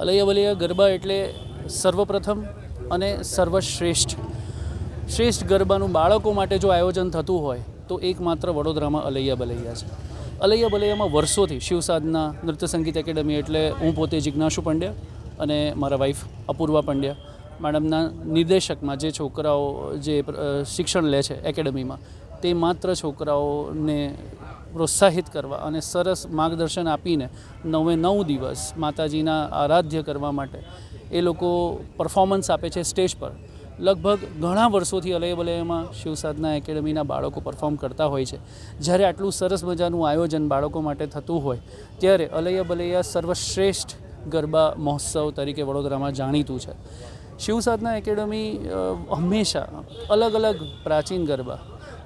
અલૈયા બલૈયા ગરબા એટલે સર્વપ્રથમ અને શ્રેષ્ઠ ગરબાનું બાળકો માટે જો આયોજન થતું હોય તો એકમાત્ર વડોદરામાં અલૈયા બલૈયા છે. અલૈયા બલૈયામાં વર્ષોથી શિવ સાધના નૃત્ય સંગીત એકેડમી એટલે હું પોતે જિજ્ઞાસુ પંડ્યા અને મારા વાઈફ અપૂર્વા પંડ્યા મેડમના નિર્દેશકમાં જે છોકરાઓ જે શિક્ષણ લે છે એકેડમીમાં તે માત્ર છોકરાઓને પ્રોત્સાહિત કરવા અને સરસ માર્ગદર્શન આપીને 9 દિવસ માતાજીના આરાધ્ય કરવા માટે એ લોકો પરફોર્મન્સ આપે છે સ્ટેજ પર. લગભગ ઘણા વર્ષોથી અલૈયા બલૈયામાં શિવ સાધના એકેડમીના બાળકો પરફોર્મ કરતા હોય છે. જ્યારે આટલું સરસ મજાનું આયોજન બાળકો માટે થતું હોય ત્યારે અલૈયા બલૈયા સર્વશ્રેષ્ઠ ગરબા મહોત્સવ તરીકે વડોદરામાં જાણીતું છે. શિવ સાધના એકેડમી હંમેશા અલગ અલગ પ્રાચીન ગરબા,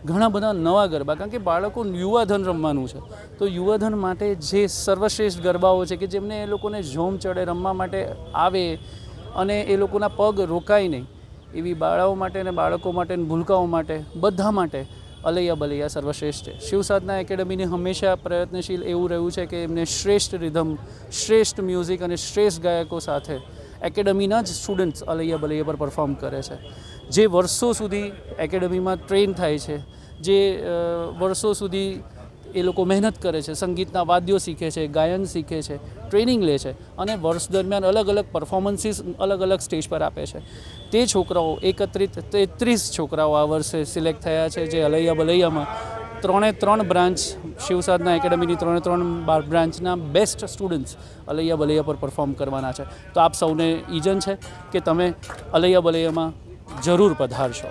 ઘણા બધા નવા ગરબા, કારણ કે બાળકો યુવાધન રમવાનું છે તો યુવાધન માટે જે સર્વશ્રેષ્ઠ ગરબાઓ છે કે જેમને એ લોકોને જોમ ચડે રમવા માટે આવે અને એ લોકોના પગ રોકાય નહીં એવી બાળાઓ માટે અને બાળકો માટે અને ભૂલકાઓ માટે બધા માટે અલૈયા બલૈયા સર્વશ્રેષ્ઠ છે. શિવ સાધના એકેડમીને હંમેશા પ્રયત્નશીલ એવું રહ્યું છે કે એમને શ્રેષ્ઠ રિધમ, શ્રેષ્ઠ મ્યુઝિક અને શ્રેષ્ઠ ગાયકો સાથે એકેડમીના જ સ્ટુડન્ટ્સ અલૈયા બલૈયા પર પરફોર્મ કરે છે. જે વર્ષો સુધી એકેડમીમાં ટ્રેન થાય છે, જે વર્ષો સુધી એ લોકો મહેનત કરે છે, સંગીતના વાદ્યો શીખે છે, ગાયન શીખે છે, ટ્રેનિંગ લે છે અને વર્ષ દરમિયાન અલગ અલગ પરફોર્મન્સીસ અલગ અલગ સ્ટેજ પર આપે છે. તે છોકરાઓ 33 છોકરાઓ આ વર્ષે સિલેક્ટ થયા છે જે અલૈયા બલૈયામાં 3 બ્રાન્ચ શિવ સાધના એકેડમીની 3 બ્રાન્ચના બેસ્ટ સ્ટુડન્ટ્સ અલૈયા બલૈયા પર પરફોર્મ કરવાના છે. તો આપ સૌને ઈજન છે કે તમે અલૈયા બલૈયામાં જરૂર પધારશો.